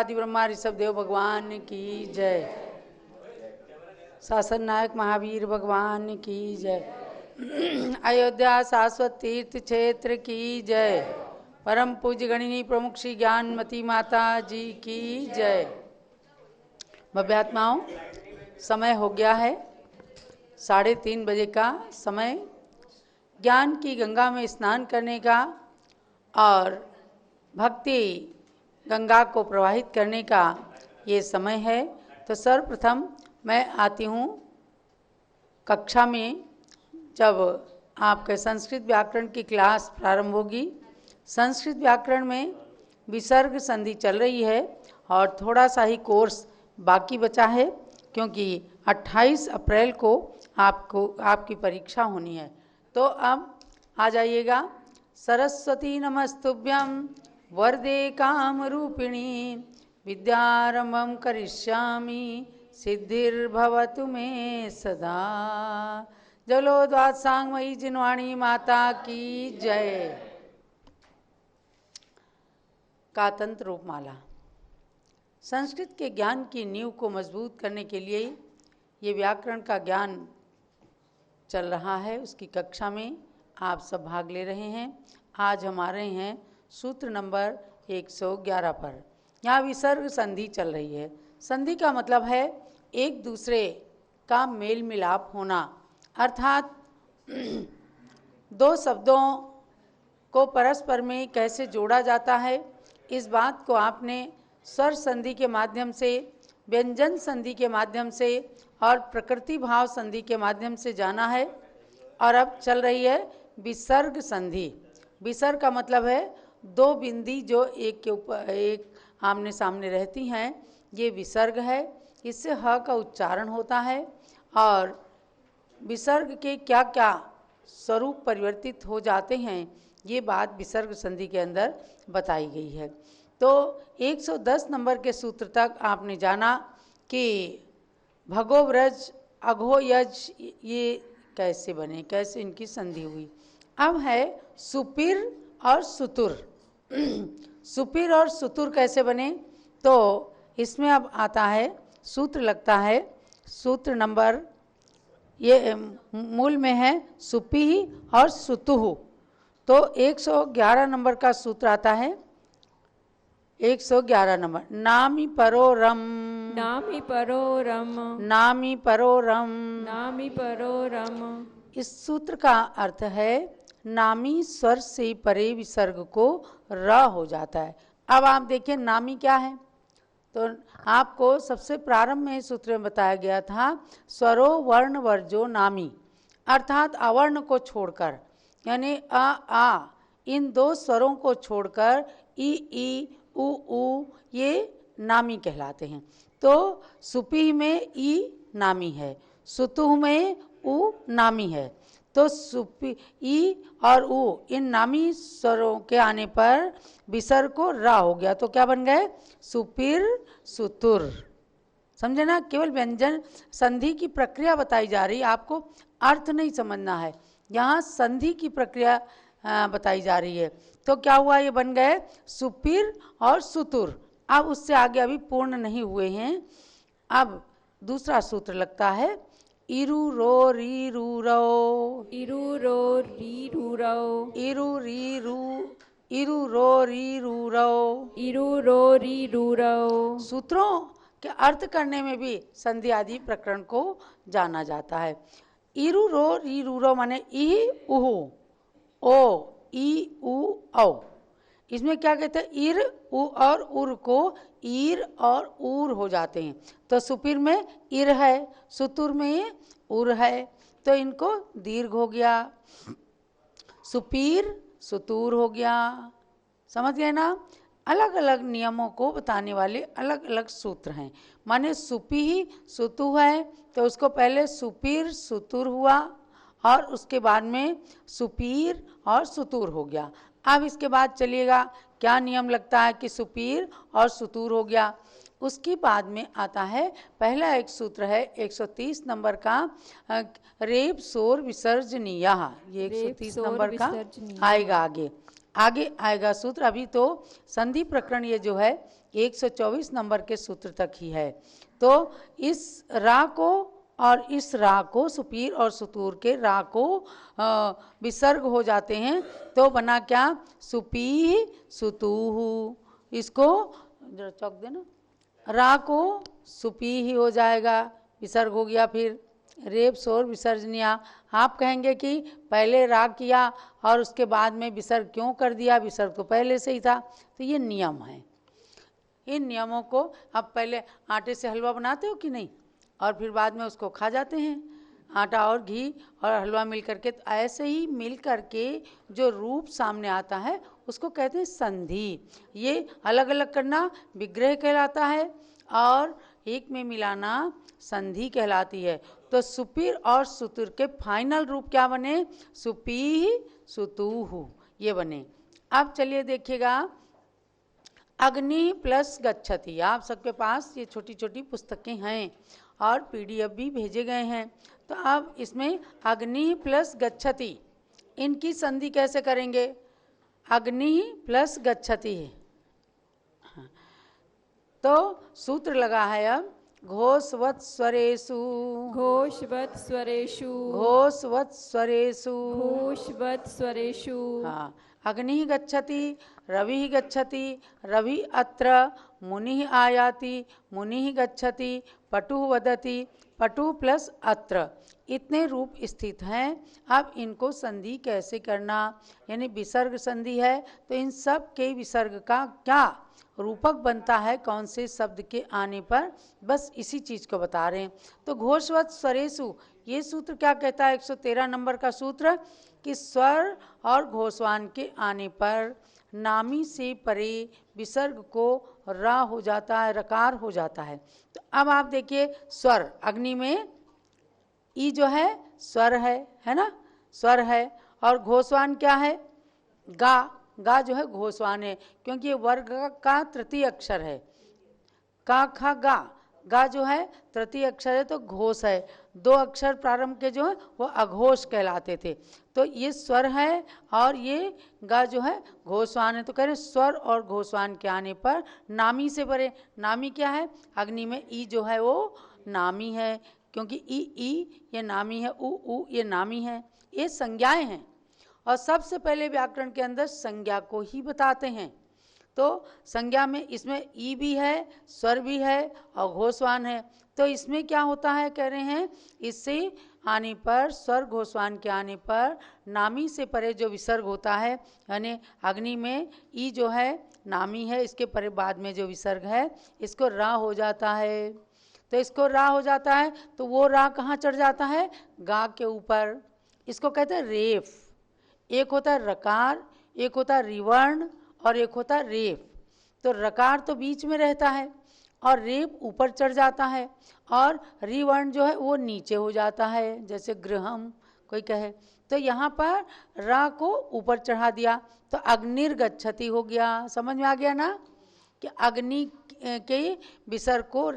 आदि ब्रह्मा ऋषभ देव भगवान की जय। शासन नायक महावीर भगवान की जय। अयोध्या शाश्वत तीर्थ क्षेत्र की जय। परम पूज्य गणिनी प्रमुख श्री ज्ञानमती माता जी की जय। भव्यात्माओं, समय हो गया है 3:30 बजे का समय। ज्ञान की गंगा में स्नान करने का और भक्ति गंगा को प्रवाहित करने का ये समय है। तो सर्वप्रथम मैं आती हूँ कक्षा में, जब आपके संस्कृत व्याकरण की क्लास प्रारंभ होगी। संस्कृत व्याकरण में विसर्ग संधि चल रही है और थोड़ा सा ही कोर्स बाकी बचा है, क्योंकि 28 अप्रैल को आपकी परीक्षा होनी है। तो अब आ जाइएगा। सरस्वती नमस्तुभ्यं वरदे कामरूपिणी विद्यारंभं करिष्यामि सिद्धिर्भवतु मे सदा। जलोद्वात्सांगमयी जिनवाणी माता की जय। कातंत्र रूपमाला। संस्कृत के ज्ञान की नींव को मजबूत करने के लिए ये व्याकरण का ज्ञान चल रहा है, उसकी कक्षा में आप सब भाग ले रहे हैं। आज हम आ रहे हैं सूत्र नंबर 111 पर। यहाँ विसर्ग संधि चल रही है। संधि का मतलब है एक दूसरे का मेल मिलाप होना, अर्थात दो शब्दों को परस्पर में कैसे जोड़ा जाता है, इस बात को आपने स्वर संधि के माध्यम से, व्यंजन संधि के माध्यम से और प्रकृति भाव संधि के माध्यम से जाना है। और अब चल रही है विसर्ग संधि। विसर्ग का मतलब है दो बिंदी जो एक के ऊपर एक आमने सामने रहती हैं, ये विसर्ग है। इससे ह का उच्चारण होता है और विसर्ग के क्या क्या स्वरूप परिवर्तित हो जाते हैं, ये बात विसर्ग संधि के अंदर बताई गई है। तो 110 नंबर के सूत्र तक आपने जाना कि भगो व्रज अघो यज ये कैसे बने, कैसे इनकी संधि हुई। अब है सुपिर और सुतुर। सुपिर और सुतुर कैसे बने, तो इसमें अब आता है सूत्र, लगता है सूत्र नंबर, ये मूल में है सुपी और सुतुहु। तो 111 नंबर का सूत्र आता है। 111 नंबर। नामी परो रम, नामी परो रम, नामी परो रम, नामी परो रम। इस सूत्र का अर्थ है नामी स्वर से परे विसर्ग को र हो जाता है। अब आप देखिए नामी क्या है, तो आपको सबसे प्रारंभ में सूत्र में बताया गया था स्वरो वर्ण वर्जो नामी, अर्थात अवर्ण को छोड़कर, यानी अ आ इन दो स्वरों को छोड़कर ई उ ऊ ये नामी कहलाते हैं। तो सुपी में ई नामी है, सुतुह में उ नामी है। तो सुपी ई और उ इन नामी स्वरों के आने पर विसर्ग को रा हो गया, तो क्या बन गए सुपिर सुतुर। समझे ना, केवल व्यंजन संधि की प्रक्रिया बताई जा रही है, आपको अर्थ नहीं समझना है। यहाँ संधि की प्रक्रिया बताई जा रही है। तो क्या हुआ, ये बन गए सुपिर और सुतुर। अब उससे आगे अभी पूर्ण नहीं हुए हैं। अब दूसरा सूत्र लगता है इरु रो री रू रो, इरु रो री रू रो, इरु री रू, इरु रो री रू रो, इरु रो री रू रो। सूत्रों के अर्थ करने में भी संधि आदि प्रकरण को जाना जाता है। इरु रो री रू रो माने ई उहु ओ ई उ औ। इसमें क्या कहते हैं, इर उ और उर को ईर और ऊर हो जाते हैं। तो सुपीर में इर है, सुतुर में उर है, तो इनको दीर्घ हो गया, सुपीर सुतूर हो गया। समझ गए ना। अलग अलग नियमों को बताने वाले अलग अलग सूत्र हैं। माने सुपी ही सुतु है तो उसको पहले सुपीर सुतुर हुआ और उसके बाद में सुपीर और सुतूर हो गया। अब इसके बाद चलिएगा क्या नियम लगता है कि सुपीर और सुतूर हो गया। उसके बाद में आता है पहला एक सूत्र है 130 नंबर का, रेप सोर विसर्जनीय। ये 130 नंबर का आएगा आगे। आगे आएगा सूत्र। अभी तो संधि प्रकरण ये जो है 124 नंबर के सूत्र तक ही है। तो इस रा को और इस रा को सुपीर और सुतूर के रा को विसर्ग हो जाते हैं तो बना क्या, सुपी सुतूहु। इसको जरा चौक देना, रा को सुपी ही हो जाएगा, विसर्ग हो गया। फिर रेप शोर विसर्जनिया। आप कहेंगे कि पहले रा किया और उसके बाद में विसर्ग क्यों कर दिया, विसर्ग तो पहले से ही था। तो ये नियम है। इन नियमों को अब पहले आटे से हलवा बनाते हो कि नहीं, और फिर बाद में उसको खा जाते हैं, आटा और घी और हलवा मिल करके। तो ऐसे ही मिल करके जो रूप सामने आता है उसको कहते हैं संधि। ये अलग अलग करना विग्रह कहलाता है और एक में मिलाना संधि कहलाती है। तो सुपीर और सुतुर के फाइनल रूप क्या बने, सुपी सुतूहु, ये बने। अब चलिए देखिएगा, अग्नि प्लस गच्छति। आप सबके पास ये छोटी छोटी पुस्तकें हैं और PDF भी भेजे गए हैं। तो अब इसमें अग्नि प्लस गच्छति, इनकी संधि कैसे करेंगे, अग्नि प्लस गच्छति। तो सूत्र लगा है अब, घोषवत् स्वरेषु, घोषवत् स्वरेषु, घोषवत् स्वरेषु, घोषवत् स्वरेषु। हाँ, अग्नि गच्छति, रवि गच्छति, रवि अत्र, मुनि आयाति, मुनि गच्छति, पटु वदति, पटु प्लस अत्र। इतने रूप स्थित हैं। अब इनको संधि कैसे करना, यानी विसर्ग संधि है तो इन सब के विसर्ग का क्या रूपक बनता है, कौन से शब्द के आने पर, बस इसी चीज को बता रहे हैं। तो घोषवत् स्वरेषु, ये सूत्र क्या कहता है, 113 नंबर का सूत्र, कि स्वर और घोषवान के आने पर नामी से परे विसर्ग को रा हो जाता है, रकार हो जाता है। तो अब आप देखिए, स्वर अग्नि में ई जो है स्वर है ना, स्वर है, और घोषवान क्या है, गा, गा जो है घोषवान है, क्योंकि ये वर्ग का तृतीय अक्षर है। का खा गा, गा जो है तृतीय अक्षर है तो घोष है। दो अक्षर प्रारंभ के जो है वो अघोष कहलाते थे। तो ये स्वर है और ये गा जो है घोषवान है। तो कह रहे स्वर और घोषवान के आने पर नामी से परे, नामी क्या है, अग्नि में ई जो है वो नामी है, क्योंकि ई ये नामी है, उ ये नामी है, ये संज्ञाएं हैं। और सबसे पहले व्याकरण के अंदर संज्ञा को ही बताते हैं। तो संज्ञा में इसमें ई भी है, स्वर भी है और घोषवान है। तो इसमें क्या होता है, कह रहे हैं इससे आने पर, स्वर घोषवान के आने पर नामी से परे जो विसर्ग होता है, यानी अग्नि में ई जो है नामी है, इसके परे बाद में जो विसर्ग है इसको रा हो जाता है। तो इसको रा हो जाता है तो वो रा कहाँ चढ़ जाता है, गा के ऊपर। इसको कहते हैं रेफ। एक होता है रकार, एक होता है रिवर्ण और एक होता है रेफ। तो रकार तो बीच में रहता है और रेफ ऊपर चढ़ जाता है, और रिवर्ण जो है वो नीचे हो जाता है, जैसे गृहम कोई कहे। तो यहाँ पर रा को ऊपर चढ़ा दिया तो अग्निर्गच्छति हो गया। समझ में आ गया ना, कि अग्नि के विसर्ग को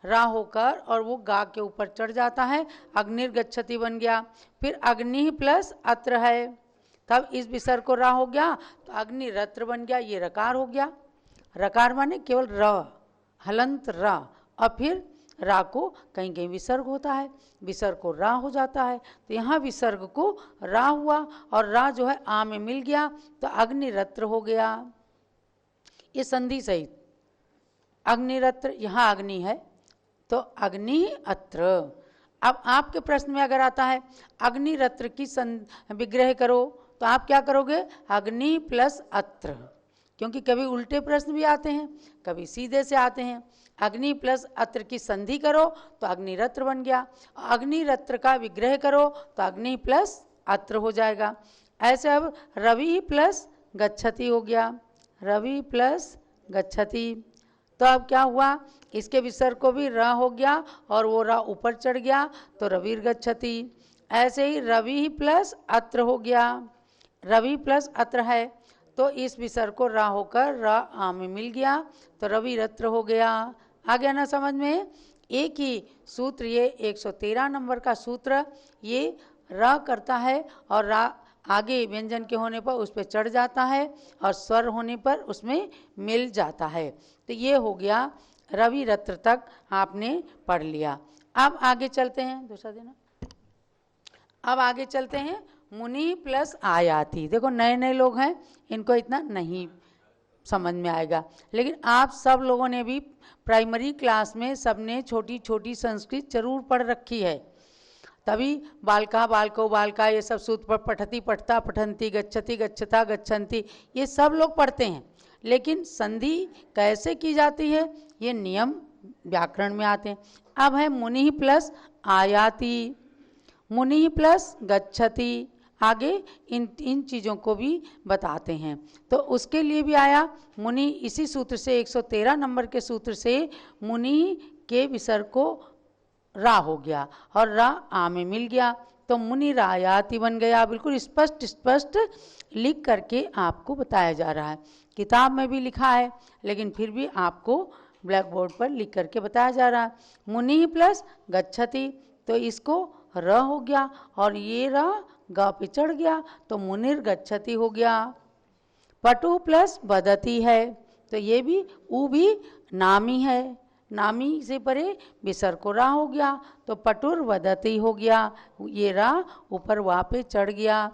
रा होकर और वो गा के ऊपर चढ़ जाता है, अग्निर्गच्छति बन गया। फिर अग्नि प्लस अत्र है, तब इस विसर्ग को रा हो गया तो अग्निरत्र बन गया, ये रकार हो गया। रकार माने केवल र, हलंत रा, और फिर रा को कहीं कहीं विसर्ग होता है, विसर्ग को रा हो जाता है। तो यहाँ विसर्ग को रा हुआ और रा जो है आ में मिल गया तो अग्निरत्र हो गया। ये संधि सहित अग्निरत्र, यहाँ अग्नि है तो अग्नि अत्र। अब आपके प्रश्न में अगर आता है अग्निरत्र की विग्रह करो, तो आप क्या करोगे, अग्नि प्लस अत्र, क्योंकि कभी उल्टे प्रश्न भी आते हैं, कभी सीधे से आते हैं। अग्नि प्लस अत्र की संधि करो तो अग्निरत्र बन गया, अग्निरत्र का विग्रह करो तो अग्नि प्लस अत्र हो जाएगा। ऐसे अब रवि प्लस गच्छति हो गया, रवि प्लस गच्छति। तो अब क्या हुआ, इसके विसर्ग को भी र हो गया और वो र ऊपर चढ़ गया तो रविर गच्छति। ऐसे ही रवि प्लस अत्र हो गया, रवि प्लस अत्र है तो इस विसर्ग को रा होकर रा आ में मिल गया तो रवि रत्र हो गया। आ गया ना समझ में। एक ही सूत्र, ये 113 नंबर का सूत्र, ये रा करता है और रा आगे व्यंजन के होने पर उस पर चढ़ जाता है और स्वर होने पर उसमें मिल जाता है। तो ये हो गया रवि रत्र तक आपने पढ़ लिया। अब आगे चलते हैं, दूसरा देना। अब आगे चलते हैं मुनि प्लस आयाति। देखो नए नए लोग हैं, इनको इतना नहीं समझ में आएगा, लेकिन आप सब लोगों ने भी प्राइमरी क्लास में सबने छोटी छोटी संस्कृत जरूर पढ़ रखी है, तभी बालका बालको बालका ये सब सूत्र पर पठती पठता पठंती गच्छति गच्छता गच्छन्ति ये सब लोग पढ़ते हैं, लेकिन संधि कैसे की जाती है ये नियम व्याकरण में आते हैं। अब है मुनि प्लस आयाति, मुनि प्लस गच्छति, आगे इन चीज़ों को भी बताते हैं। तो उसके लिए भी आया मुनि, इसी सूत्र से 113 नंबर के सूत्र से मुनि के विसर्ग को रा हो गया और रा आ में मिल गया, तो मुनि रायाति बन गया। बिल्कुल स्पष्ट स्पष्ट लिख करके आपको बताया जा रहा है, किताब में भी लिखा है लेकिन फिर भी आपको ब्लैक बोर्ड पर लिख करके बताया जा रहा है। मुनि प्लस गच्छति, तो इसको र हो गया और ये र ग पे चढ़ गया तो मुनिर गच्छति हो गया। पटु प्लस बदती है, तो ये भी ऊ भी नामी है, नामी से परे विसर्ग को रा हो गया तो पटुर वदती हो गया, ये रा ऊपर वहाँ पे चढ़ गया।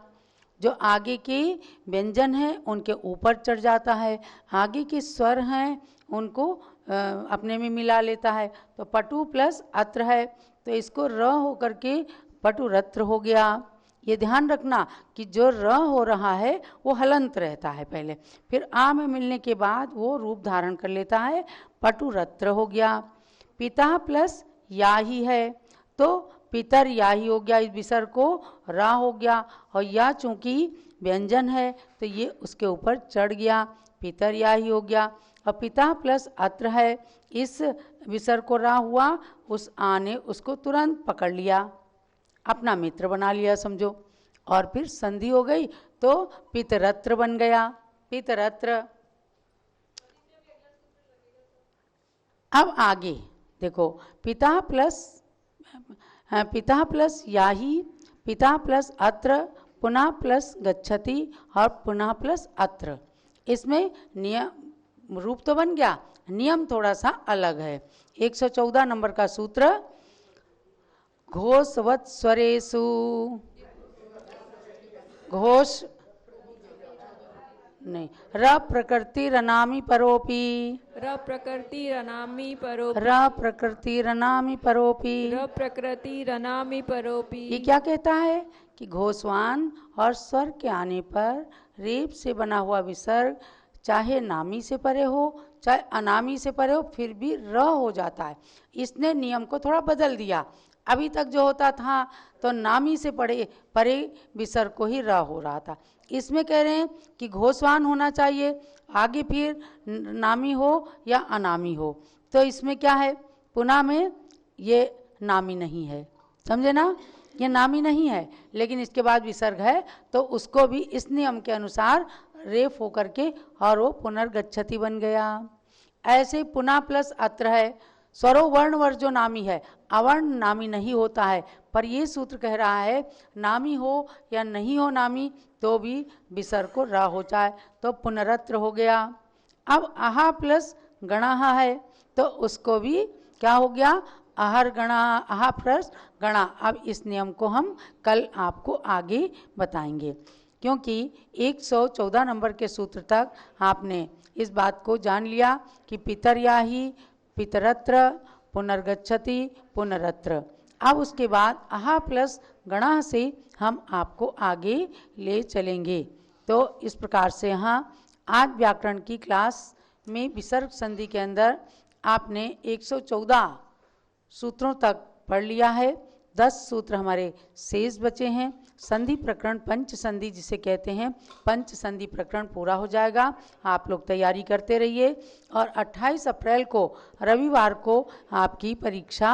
जो आगे के व्यंजन हैं उनके ऊपर चढ़ जाता है, आगे के स्वर हैं उनको अपने में मिला लेता है, तो पटु प्लस अत्र है तो इसको र हो करके पटुरत्र हो गया। ये ध्यान रखना कि जो र हो रहा है वो हलंत रहता है पहले, फिर आ में मिलने के बाद वो रूप धारण कर लेता है, पटुरत्र हो गया। पिता प्लस याही है तो पितर याही हो गया, इस विसर्ग को रा हो गया और या चूंकि व्यंजन है तो ये उसके ऊपर चढ़ गया, पितर याही हो गया। और पिता प्लस अत्र है, इस विसर्ग को रा हुआ, उस आ ने उसको तुरंत पकड़ लिया, अपना मित्र बना लिया समझो, और फिर संधि हो गई तो पितरत्र बन गया, पितरत्र। अब आगे देखो पिता प्लस याही, पिता प्लस अत्र, पुनः प्लस गच्छति और पुनः प्लस अत्र, इसमें नियम रूप तो बन गया, नियम थोड़ा सा अलग है। 114 नंबर का सूत्र, घोषवत् स्वरेषु, घोष नहीं, र प्रकृति रनामी परोपी, र प्रकृति रनामी परोपी, र प्रकृति रनामी परोपी, र प्रकृति रनामी परोपी। ये क्या कहता है कि घोषवान और स्वर के आने पर रेप से बना हुआ विसर्ग चाहे नामी से परे हो चाहे अनामी से परे हो फिर भी र हो जाता है। इसने नियम को थोड़ा बदल दिया, अभी तक जो होता था तो नामी से परे विसर्ग को ही र हो रहा था, इसमें कह रहे हैं कि घोषवान होना चाहिए, आगे फिर नामी हो या अनामी हो। तो इसमें क्या है, पुनः में ये नामी नहीं है, समझे ना, ये नामी नहीं है, लेकिन इसके बाद विसर्ग है तो उसको भी इस नियम के अनुसार रेफ होकर के और वो पुनर्गच्छति बन गया। ऐसे पुनः प्लस अत्र है, स्वरो वर्ण वर जो नामी है, अवर्ण नामी नहीं होता है, पर ये सूत्र कह रहा है नामी हो या नहीं हो नामी तो भी विसर्ग को रा हो जाए तो पुनरत्र हो गया। अब आहा प्लस गणाहा है तो उसको भी क्या हो गया, आहर गणा, आहा प्लस गणा। अब इस नियम को हम कल आपको आगे बताएंगे, क्योंकि 114 नंबर के सूत्र तक आपने इस बात को जान लिया कि पितरयाही, पितरत्र, पुनर्गच्छति, पुनरत्र। अब उसके बाद आहा प्लस गणा से हम आपको आगे ले चलेंगे। तो इस प्रकार से यहाँ आज व्याकरण की क्लास में विसर्ग संधि के अंदर आपने 114 सूत्रों तक पढ़ लिया है, 10 सूत्र हमारे शेष बचे हैं। संधि प्रकरण पंच संधि जिसे कहते हैं, पंच संधि प्रकरण पूरा हो जाएगा, आप लोग तैयारी करते रहिए। और 28 अप्रैल को रविवार को आपकी परीक्षा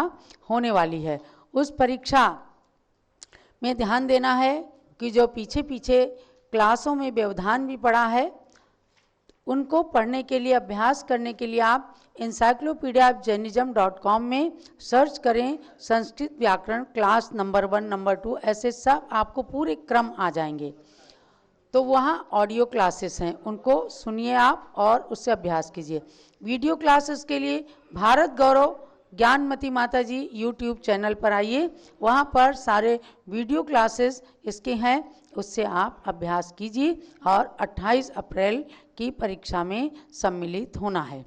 होने वाली है। उस परीक्षा में ध्यान देना है कि जो पीछे पीछे क्लासों में व्यवधान भी पढ़ा है उनको पढ़ने के लिए, अभ्यास करने के लिए आप encyclopedia of jainism.com में सर्च करें संस्कृत व्याकरण क्लास नंबर 1, नंबर 2, ऐसे सब आपको पूरे क्रम आ जाएंगे। तो वहाँ ऑडियो क्लासेस हैं, उनको सुनिए आप और उससे अभ्यास कीजिए। वीडियो क्लासेस के लिए भारत गौरव ज्ञानमती माता जी यूट्यूब चैनल पर आइए, वहाँ पर सारे वीडियो क्लासेस इसके हैं, उससे आप अभ्यास कीजिए और 28 अप्रैल की परीक्षा में सम्मिलित होना है।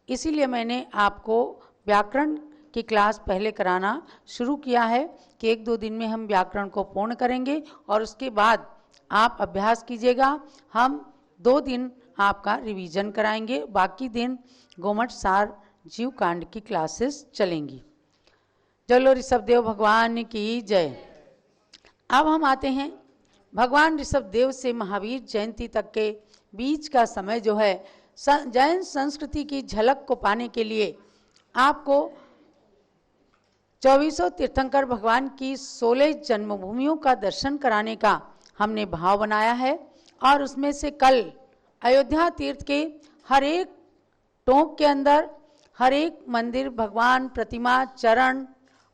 इसीलिए मैंने आपको व्याकरण की क्लास पहले कराना शुरू किया है कि 1-2 दिन में हम व्याकरण को पूर्ण करेंगे और उसके बाद आप अभ्यास कीजिएगा। हम 2 दिन आपका रिवीजन कराएंगे, बाकी दिन गोमट सार जीव कांड की क्लासेस चलेंगी। चलो ऋषभदेव भगवान की जय। अब हम आते हैं भगवान ऋषभदेव से महावीर जयंती तक के बीच का समय जो है, जैन संस्कृति की झलक को पाने के लिए आपको 24 तीर्थंकर भगवान की 16 जन्मभूमियों का दर्शन कराने का हमने भाव बनाया है। और उसमें से कल अयोध्या तीर्थ के हर एक टोंक के अंदर हर एक मंदिर, भगवान, प्रतिमा, चरण,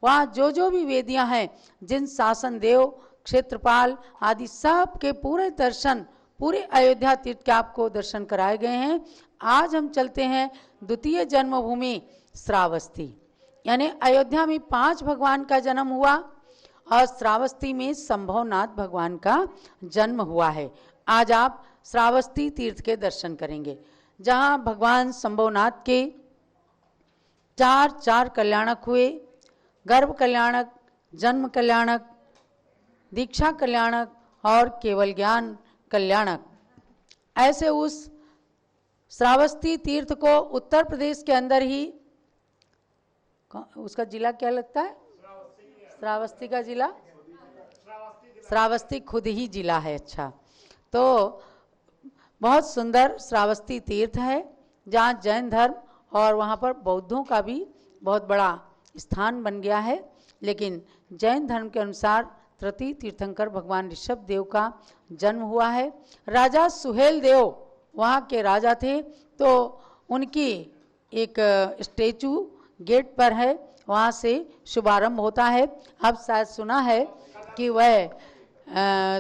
वहाँ जो भी वेदियाँ हैं, जिन शासन देव, क्षेत्रपाल आदि सब के पूरे दर्शन पूरे अयोध्या तीर्थ के आपको दर्शन कराए गए हैं। आज हम चलते हैं द्वितीय जन्मभूमि श्रावस्ती, यानी अयोध्या में 5 भगवान का जन्म हुआ और श्रावस्ती में संभवनाथ भगवान का जन्म हुआ है। आज आप श्रावस्ती तीर्थ के दर्शन करेंगे, जहाँ भगवान संभवनाथ के 4 कल्याणक हुए, गर्भ कल्याणक, जन्म कल्याणक, दीक्षा कल्याणक और केवल ज्ञान कल्याणक। ऐसे उस श्रावस्ती तीर्थ को उत्तर प्रदेश के अंदर ही, उसका जिला क्या लगता है? श्रावस्ती का जिला, श्रावस्ती खुद ही जिला है। अच्छा, तो बहुत सुंदर श्रावस्ती तीर्थ है, जहाँ जैन धर्म और वहाँ पर बौद्धों का भी बहुत बड़ा स्थान बन गया है। लेकिन जैन धर्म के अनुसार तृतीय तीर्थंकर भगवान ऋषभदेव का जन्म हुआ है। राजा सुहेल देव वहाँ के राजा थे, तो उनकी एक स्टेचू गेट पर है, वहाँ से शुभारंभ होता है। अब शायद सुना है कि वह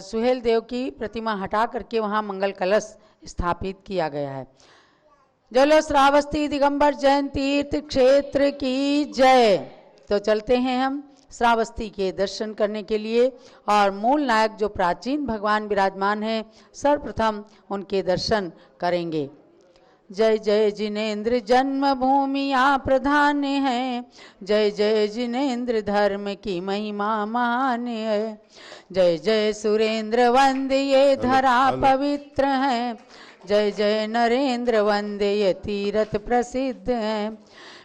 सुहेल देव की प्रतिमा हटा करके वहाँ मंगल कलश स्थापित किया गया है। जलो श्रावस्ती दिगंबर जैन तीर्थ क्षेत्र की जय। तो चलते हैं हम श्रावस्ती के दर्शन करने के लिए, और मूल नायक जो प्राचीन भगवान विराजमान हैं, सर्वप्रथम उनके दर्शन करेंगे। जय जय जिनेन्द्र जन्मभूमि आ प्रधान है, जय जय जिनेन्द्र धर्म की महिमा महान है, जय जय सुरेंद्र वंदे ये धरा पवित्र है, जय जय नरेंद्र वंदे ये तीर्थ प्रसिद्ध है।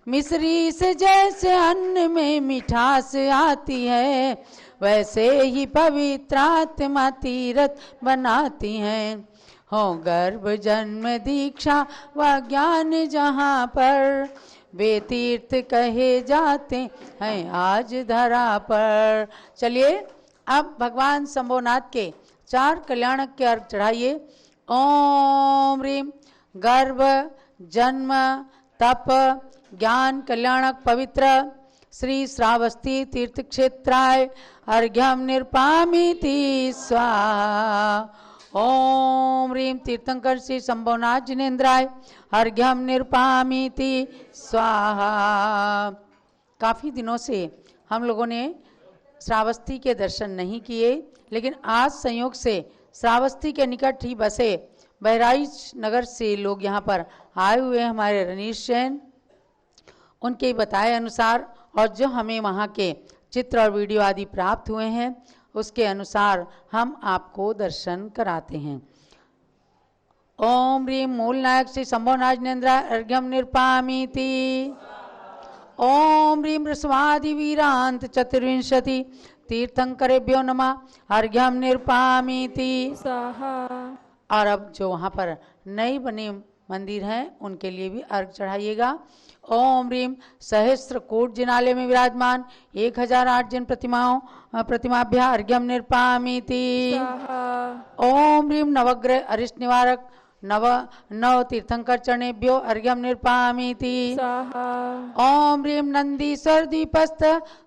मिश्री से जैसे अन्न में मिठास आती है, वैसे ही पवित्र आत्मा तीर्थ बनाती है। हो गर्भ जन्म दीक्षा व ज्ञान जहाँ पर, वे तीर्थ कहे जाते हैं आज धरा पर। चलिए अब भगवान शंभोनाथ के 4 कल्याणक के अर्घ चढ़ाइए। ओम ह्रीम गर्भ जन्म तप ज्ञान कल्याणक पवित्र श्री श्रावस्ती तीर्थ क्षेत्राय अर्घ्यम निरपामिति स्वाहा। ओम ह्रीम तीर्थंकर श्री शंभोनाथ जिनेन्द्राय अर्घ्यम निरपामिति स्वाहा। काफ़ी दिनों से हम लोगों ने श्रावस्ती के दर्शन नहीं किए, लेकिन आज संयोग से श्रावस्ती के निकट ही बसे बहराइच नगर से लोग यहाँ पर आए हुए हैं, हमारे रनीश जैन, उनके बताए अनुसार और जो हमें वहाँ के चित्र और वीडियो आदि प्राप्त हुए हैं, उसके अनुसार हम आपको दर्शन कराते हैं। ओम ह्रीम मूल नायक श्री शंभोनाथ जिनेन्द्र अर्घ्यम निरपामिति। ओम ह्रीम ऋस्वादि वीरांत चतुर्विंशति तीर्थंकरेभ्यो नमः अर्घ्यम निरपामिति स्वाहा। और अब जो वहाँ पर नई बने मंदिर हैं, उनके लिए भी अर्घ चढ़ाइएगा। ओम ह्रीम सहस्त्रकूट जिनालय में विराजमान 1008 जिन प्रतिमाभ्या अर्घ्यम निरपामिति। ओम ह्रीम नवग्रह अरिष्ट निवारक नव तीर्थंकर चरणेभ्यो अर्घ्यम निरपामिति। ओम ह्रीम नंदीश्वर द्वीपस्थ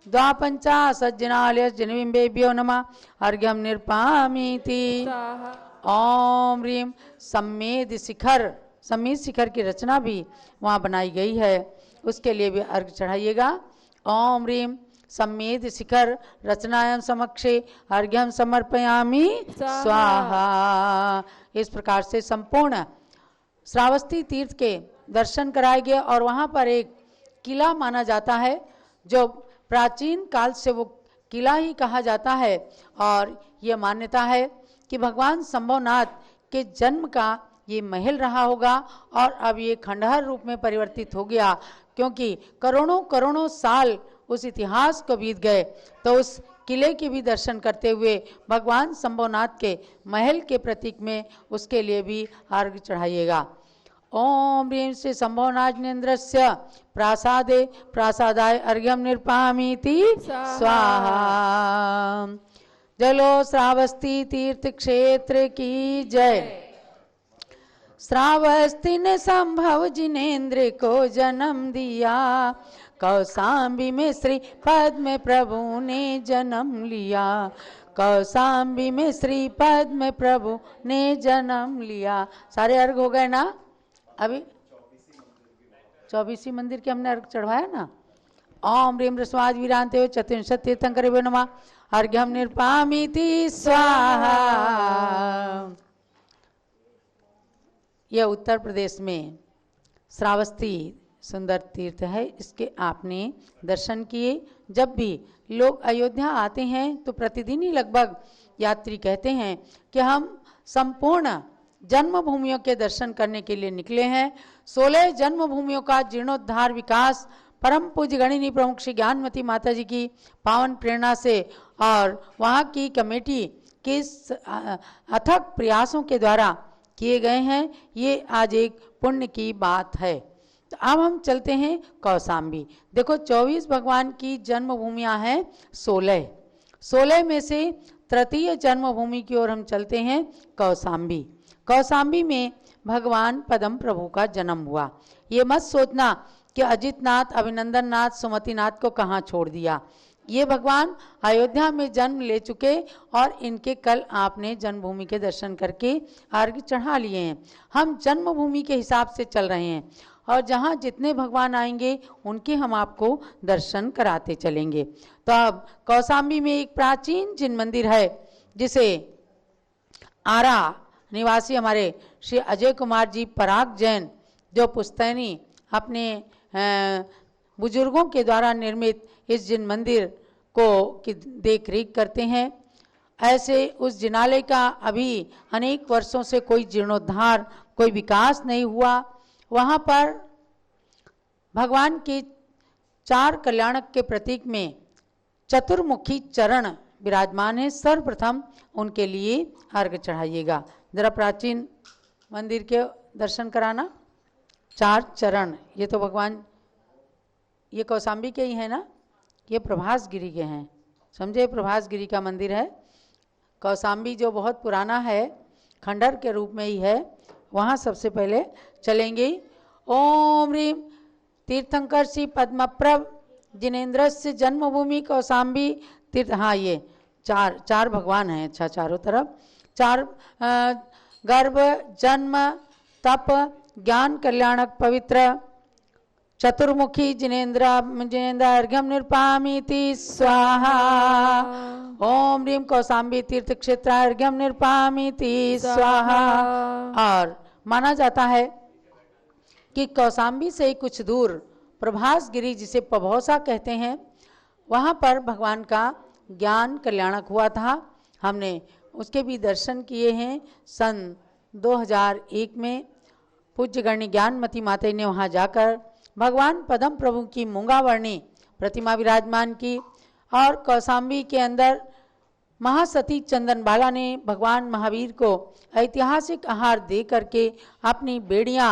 द्वापंचाशत् जिनालय जिनबिंबेभ्यो नमः अर्घ्यम निरपामिति। ओम ह्रीम सम्मेद शिखर की रचना भी वहाँ बनाई गई है, उसके लिए भी अर्घ चढ़ाइएगा। ओम ह्रीम सम्मेद शिखर रचनायां समक्षे अर्घ्यम समर्पयामि स्वाहा। इस प्रकार से संपूर्ण श्रावस्ती तीर्थ के दर्शन कराए गए और वहाँ पर एक किला माना जाता है, जो प्राचीन काल से वो किला ही कहा जाता है। और ये मान्यता है कि भगवान शंभुनाथ के जन्म का ये महल रहा होगा और अब ये खंडहर रूप में परिवर्तित हो गया, क्योंकि करोड़ों करोड़ों साल उस इतिहास को बीत गए। तो उस किले के भी दर्शन करते हुए भगवान शंभुनाथ के महल के प्रतीक में उसके लिए भी अर्घ चढ़ाइएगा। ओम ह्रीं श्री शंभुनाथेन्द्रस्य प्रासादे प्रासादाय अर्घ्यम निर्पामीति स्वाहा। जलो श्रावस्ती तीर्थ क्षेत्र की जय। श्रावस्ती ने संभव जिनेन्द्र को जन्म दिया, कौशाम्बी में श्री पद्म प्रभु ने जन्म लिया। कौशाम्बी में श्री पद्म प्रभु ने जन्म लिया। सारे अर्घ हो गए ना? अभी 24 मंदिर के हमने अर्घ चढ़वाया ना। ओम ह्रीं ह्रस्वाद वीरांते चतुर्विंशति तीर्थंकरेभ्यो नमः। अर्घ्यम निर्पामीति स्वाहा। यह उत्तर प्रदेश में श्रावस्ती सुंदर तीर्थ है, इसके आपने दर्शन किए। जब भी लोग अयोध्या आते हैं तो प्रतिदिन ही लगभग यात्री कहते हैं कि हम संपूर्ण जन्मभूमियों के दर्शन करने के लिए निकले हैं। 16 जन्मभूमियों का जीर्णोद्धार विकास परम पूज्य गणिनी प्रमुख श्री ज्ञानमती माता जी की पावन प्रेरणा से और वहाँ की कमेटी के अथक प्रयासों के द्वारा किए गए हैं। ये आज एक पुण्य की बात है। तो अब हम चलते हैं कौशाम्बी। देखो 24 भगवान की जन्मभूमियाँ हैं 16 में से तृतीय जन्मभूमि की ओर हम चलते हैं कौशाम्बी। कौशाम्बी में भगवान पद्म प्रभु का जन्म हुआ। ये मत सोचना कि अजितनाथ, अभिनंदननाथ, सुमतिनाथ को कहाँ छोड़ दिया। ये भगवान अयोध्या में जन्म ले चुके और इनके कल आपने जन्मभूमि के दर्शन करके अर्घ चढ़ा लिए हैं। हम जन्मभूमि के हिसाब से चल रहे हैं और जहाँ जितने भगवान आएंगे उनके हम आपको दर्शन कराते चलेंगे। तो अब कौशाम्बी में एक प्राचीन जिन मंदिर है, जिसे आरा निवासी हमारे श्री अजय कुमार जी पराग जैन, जो पुश्तैनी अपने बुजुर्गों के द्वारा निर्मित इस जिन मंदिर को की देख रेख करते हैं। ऐसे उस जिनालय का अभी अनेक वर्षों से कोई जीर्णोद्धार, कोई विकास नहीं हुआ। वहाँ पर भगवान के 4 कल्याणक के प्रतीक में चतुर्मुखी चरण विराजमान है। सर्वप्रथम उनके लिए अर्घ चढ़ाइएगा। जरा प्राचीन मंदिर के दर्शन कराना। 4 चरण, ये तो भगवान, ये कौशाम्बी के ही है ना, ये प्रभास गिरी के हैं, समझे। प्रभास गिरी का मंदिर है। कौशाम्बी जो बहुत पुराना है, खंडहर के रूप में ही है, वहाँ सबसे पहले चलेंगे। ओम ह्रीं तीर्थंकर श्री पद्मप्रभ जिनेन्द्रस्य जन्मभूमि कौशाम्बी तीर्थ। हाँ, ये चार भगवान हैं। अच्छा, चारों तरफ 4 गर्भ, जन्म, तप, ज्ञान कल्याणक पवित्र चतुर्मुखी जिनेन्द्र अर्घ्यम निर्पामीति स्वाहा। ओम ह्रीं कौशाम्बी तीर्थ क्षेत्र अर्घ्यम निर्पामीति स्वाहा। और माना जाता है कि कौशाम्बी से कुछ दूर प्रभास गिरी, जिसे पभौसा कहते हैं, वहाँ पर भगवान का ज्ञान कल्याणक हुआ था। हमने उसके भी दर्शन किए हैं। सन 2001 में पूज्य गणनी ज्ञानमती माता ने वहाँ जाकर भगवान पद्म प्रभु की मूंगावर्णी प्रतिमा विराजमान की और कौशाम्बी के अंदर महासती चंदनबाला ने भगवान महावीर को ऐतिहासिक आहार दे करके अपनी बेड़ियाँ